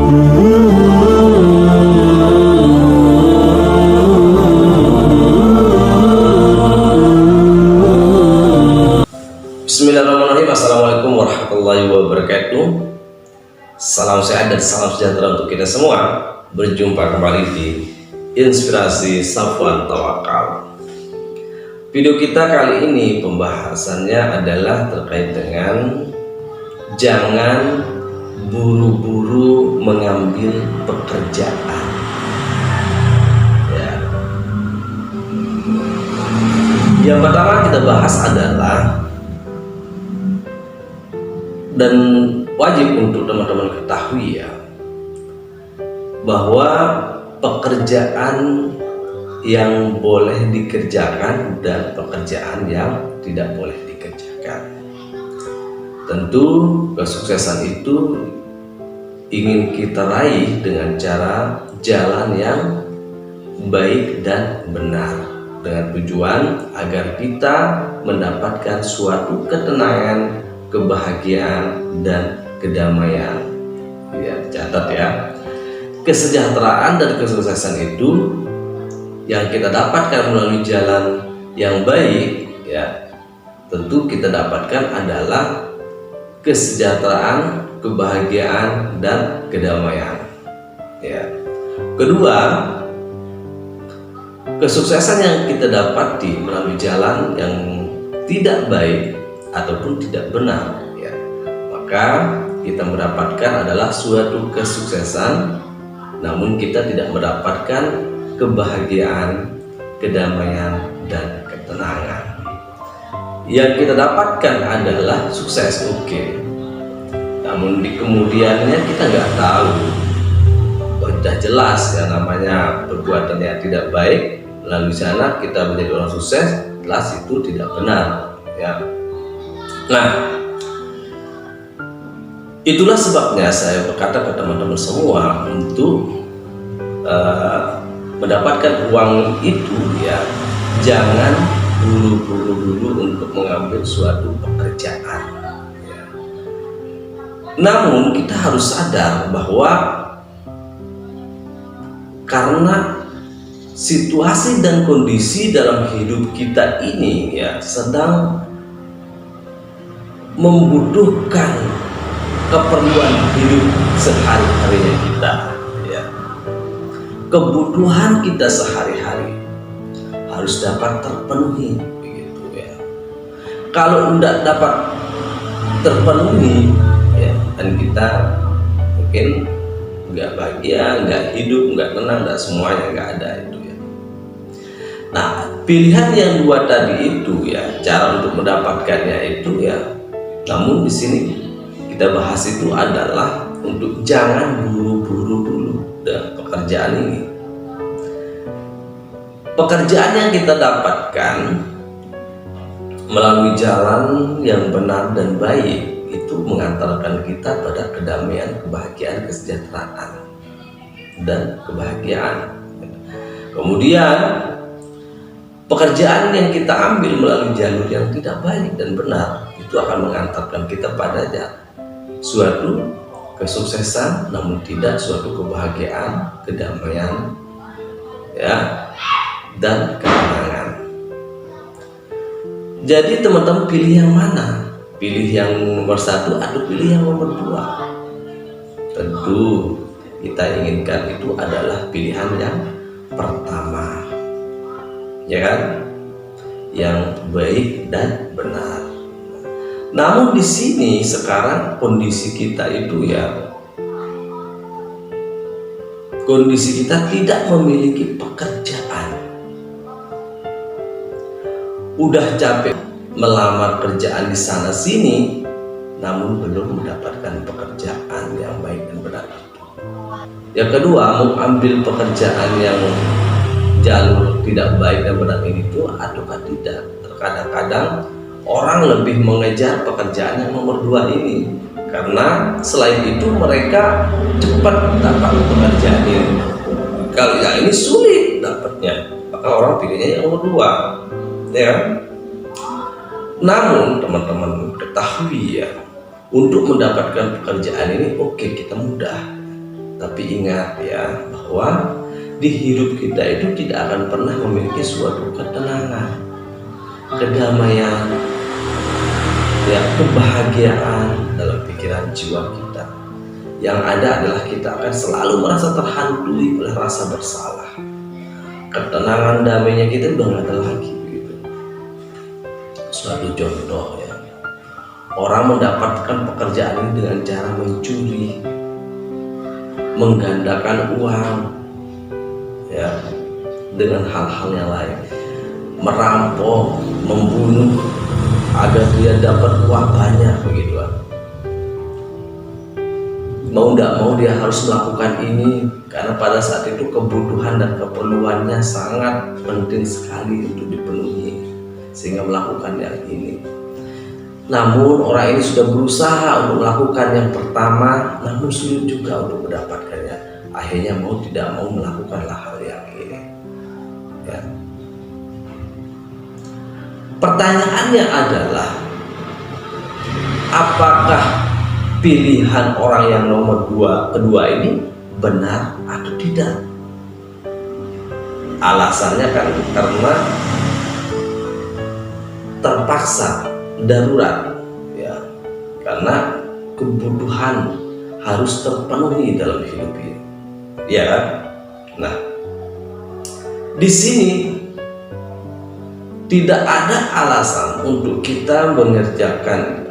Bismillahirrahmanirrahim. Assalamualaikum warahmatullahi wabarakatuh. Salam sehat dan salam sejahtera untuk kita semua. Berjumpa kembali di Inspirasi Safwan Tawakal. Video kita kali ini pembahasannya adalah terkait dengan jangan buru-buru mengambil pekerjaan. Ya. Yang pertama kita bahas adalah, dan wajib untuk teman-teman ketahui ya, bahwa pekerjaan yang boleh dikerjakan dan pekerjaan yang tidak boleh dikerjakan. Tentu kesuksesan itu ingin kita raih dengan cara jalan yang baik dan benar, dengan tujuan agar kita mendapatkan suatu ketenangan, kebahagiaan dan kedamaian. Ya, catat ya. Kesejahteraan dan kesuksesan itu yang kita dapatkan melalui jalan yang baik ya, tentu kita dapatkan adalah kesejahteraan, kebahagiaan dan kedamaian. Ya. Kedua, kesuksesan yang kita dapati melalui jalan yang tidak baik ataupun tidak benar ya, maka kita mendapatkan adalah suatu kesuksesan, namun kita tidak mendapatkan kebahagiaan, kedamaian dan ketenangan. Yang kita dapatkan adalah sukses, oke, namun di kemudiannya kita nggak tahu. Sudah jelas ya, namanya perbuatan yang tidak baik, lalu di sana kita menjadi orang sukses, jelas itu tidak benar ya. Nah, itulah sebabnya saya berkata ke teman-teman semua untuk mendapatkan uang itu ya, jangan buru-buru dulu untuk mengambil suatu pekerjaan ya. Namun kita harus sadar bahwa karena situasi dan kondisi dalam hidup kita ini ya sedang membutuhkan keperluan hidup sehari-harinya kita ya. Kebutuhan kita sehari-hari harus dapat terpenuhi begitu ya. Kalau tidak dapat terpenuhi ya, dan kita mungkin nggak bahagia, nggak hidup, nggak tenang, nggak semuanya, nggak ada itu ya. Nah, pilihan yang dua tadi itu ya, cara untuk mendapatkannya itu ya. Namun di sini kita bahas itu adalah untuk jangan buru-buru dulu dalam pekerjaan ini. Pekerjaan yang kita dapatkan melalui jalan yang benar dan baik itu mengantarkan kita pada kedamaian, kebahagiaan, kesejahteraan dan kebahagiaan. Kemudian pekerjaan yang kita ambil melalui jalur yang tidak baik dan benar itu akan mengantarkan kita pada suatu kesuksesan, namun tidak suatu kebahagiaan, kedamaian ya, dan ketenangan. Jadi teman-teman pilih yang mana? Pilih yang nomor satu atau pilih yang nomor dua? Tentu kita inginkan itu adalah pilihan yang pertama, ya kan? Yang baik dan benar. Namun di sini sekarang kondisi kita itu ya, kondisi kita tidak memiliki pekerjaan. Udah capek melamar kerjaan di sana sini, namun belum mendapatkan pekerjaan yang baik dan benar itu. Yang kedua, mau ambil pekerjaan yang jalur tidak baik dan benar ini tuh ataukah tidak. Terkadang-kadang orang lebih mengejar pekerjaan yang nomor dua ini, karena selain itu mereka cepat dapat pekerjaan ini. Kalau yang ini sulit dapatnya, maka orang pilihnya yang nomor dua ya. Namun teman-teman ketahui ya, untuk mendapatkan pekerjaan ini oke, kita mudah, Tapi ingat ya, bahwa di hidup kita itu tidak akan pernah memiliki suatu ketenangan, kedamaian, ya, kebahagiaan dalam pikiran jiwa kita. Yang ada adalah kita akan selalu merasa terhantui oleh rasa bersalah. Ketenangan damainya kita udah nggak ada lagi gitu. Suatu contoh ya, orang mendapatkan pekerjaan ini dengan cara mencuri, menggandakan uang, ya, dengan hal-hal yang lain, merampok, membunuh agar dia dapat uang banyak begitu. Mau tidak mau dia harus melakukan ini karena pada saat itu kebutuhan dan keperluannya sangat penting sekali untuk dipenuhi, sehingga melakukan yang ini. Namun orang ini sudah berusaha untuk melakukan yang pertama, namun sulit juga untuk mendapatkannya. Akhirnya mau tidak mau melakukanlah hal yang ini ya. Pertanyaannya adalah, apakah pilihan orang yang nomor kedua ini benar atau tidak? Alasannya kan karena terpaksa, darurat ya, karena kebutuhan harus terpenuhi dalam hidup ini, ya kan? Nah, di sini tidak ada alasan untuk kita mengerjakan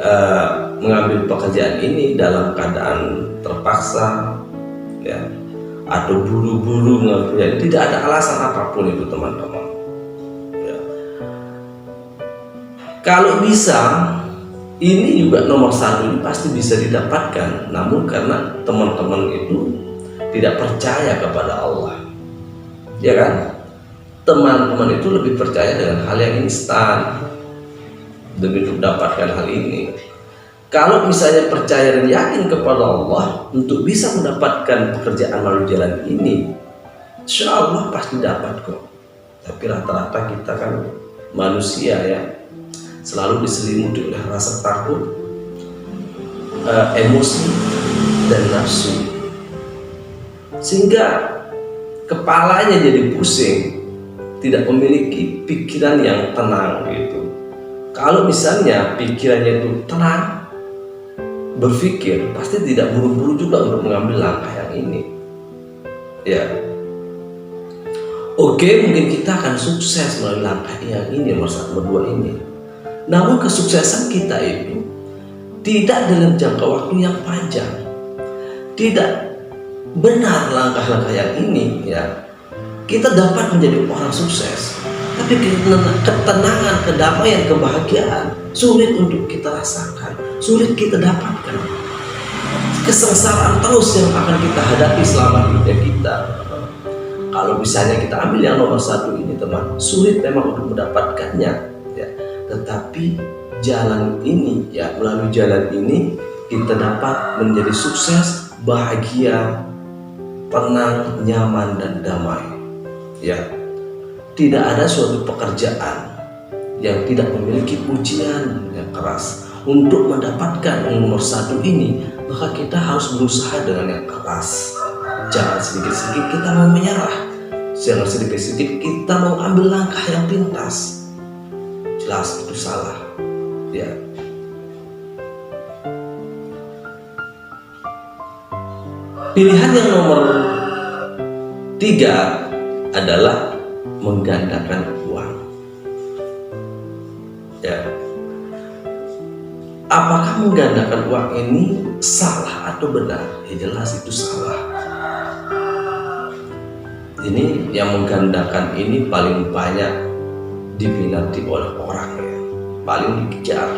mengambil pekerjaan ini dalam keadaan terpaksa ya, atau buru-buru mengambilnya. Tidak ada alasan apapun itu teman-teman ya. Kalau bisa, ini juga nomor satu ini pasti bisa didapatkan, namun karena teman-teman itu tidak percaya kepada Allah, ya kan? Teman-teman itu lebih percaya dengan hal yang instan demi mendapatkan hal ini. Kalau misalnya percaya dan yakin kepada Allah untuk bisa mendapatkan pekerjaan melalui jalan ini, insya Allah pasti dapat kok. Tapi rata-rata kita kan manusia ya, selalu diselimuti oleh rasa takut, emosi, dan nafsu, sehingga kepalanya jadi pusing, tidak memiliki pikiran yang tenang gitu. Kalau misalnya pikirannya itu tenang, berpikir, pasti tidak buru-buru juga untuk mengambil langkah yang ini ya. Oke, mungkin kita akan sukses melalui langkah yang ini, nomor satu, nomor dua ini. Namun kesuksesan kita itu tidak dalam jangka waktu yang panjang. Tidak benar langkah-langkah yang ini ya, kita dapat menjadi orang sukses, tapi ketenangan, kedamaian, kebahagiaan sulit untuk kita rasakan, sulit kita dapatkan. Kesengsaraan terus yang akan kita hadapi selama hidup kita. Kalau misalnya kita ambil yang nomor satu ini teman, sulit memang untuk mendapatkannya ya. Tetapi jalan ini ya, melalui jalan ini kita dapat menjadi sukses, bahagia, tenang, nyaman, dan damai ya. Tidak ada suatu pekerjaan yang tidak memiliki ujian yang keras. Untuk mendapatkan yang nomor satu ini, maka kita harus berusaha dengan yang keras. Jangan sedikit-sedikit kita mau menyerah, jangan sedikit-sedikit kita mau ambil langkah yang pintas. Jelas itu salah ya. Pilihan yang nomor 3 adalah menggandakan uang ya. Apakah menggandakan uang ini salah atau benar? Ya jelas itu salah. Ini yang menggandakan ini paling banyak diminati oleh orang ya, paling dikejar.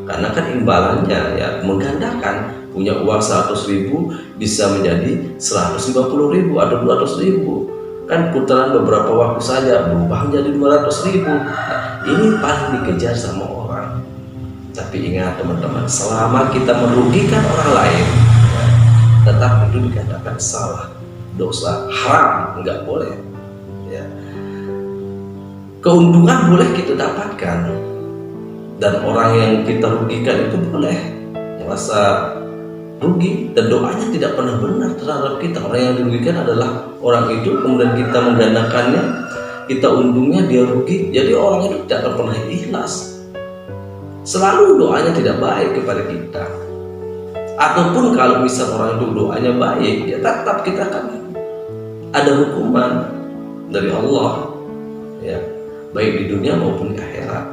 Karena kan imbalannya ya, menggandakan, punya uang 100.000 bisa menjadi 150.000 atau 200.000. Kan putaran beberapa waktu saja berubah menjadi 200.000. Nah, ini paling dikejar sama orang. Tapi ingat teman-teman, selama kita merugikan orang lain, tetap itu dikatakan salah, dosa, haram, nggak boleh ya. Keuntungan boleh kita dapatkan, dan orang yang kita rugikan itu boleh merasa rugi dan doanya tidak pernah benar terhadap kita. Orang yang dirugikan adalah orang itu, kemudian kita menggandakannya, kita untungnya, dia rugi. Jadi orang itu tidak akan pernah ikhlas. Selalu doanya tidak baik kepada kita. Ataupun kalau misal orang itu doanya baik, ya tetap kita akan ada hukuman dari Allah, ya, baik di dunia maupun di akhirat.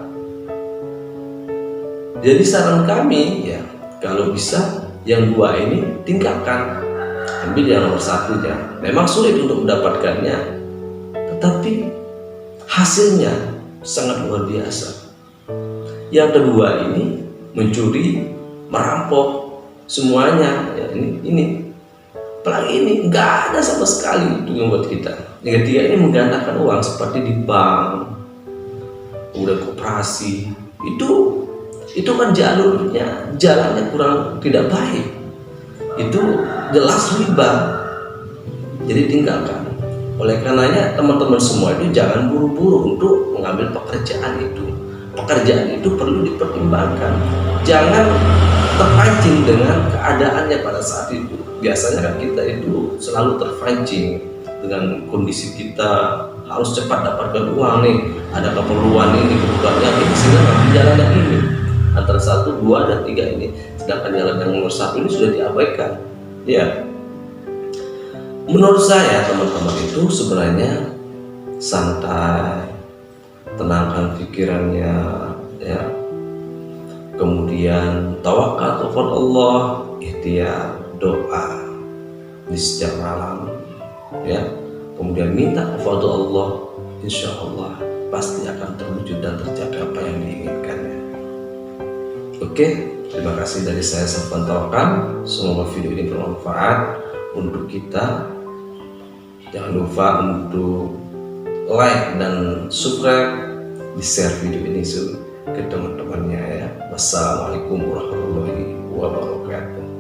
Jadi saran kami, ya, kalau bisa yang dua ini tingkatkan, ambil yang nomor satunya. Memang sulit untuk mendapatkannya, tetapi hasilnya sangat luar biasa. Yang kedua ini mencuri, merampok semuanya, ya, ini apalagi ini nggak ada sama sekali itu yang buat kita. Yang ketiga ini menggandakan uang seperti di bank, udah koperasi, itu kan jalannya kurang tidak baik, itu jelas riba. Jadi tinggalkan. Oleh karenanya teman-teman semua itu jangan buru-buru untuk mengambil pekerjaan itu. Pekerjaan itu perlu dipertimbangkan. Jangan terpancing dengan keadaannya pada saat itu. Biasanya kan kita itu selalu terpancing dengan kondisi kita harus cepat dapatkan uang nih, ada keperluan ini, kebutuhannya ini, sehingga ngambil jalan yang ini antara 1, 2, dan 3 ini. Sedangkan jalan yang nomor 1 ini sudah diabaikan. Ya, menurut saya teman-teman itu sebenarnya santai, tenangkan pikirannya, ya. Kemudian tawakal kepada Allah, ikhtiar, doa di setiap malam, ya. Kemudian minta kepada Allah, insya Allah pasti akan terwujud dan tercapai apa yang diinginkannya. Oke, terima kasih dari saya, Safwan Tawakal. Semoga video ini bermanfaat untuk kita. Jangan lupa untuk like dan subscribe, di share video ini ke teman-temannya, ya. Wassalamualaikum warahmatullahi wabarakatuh.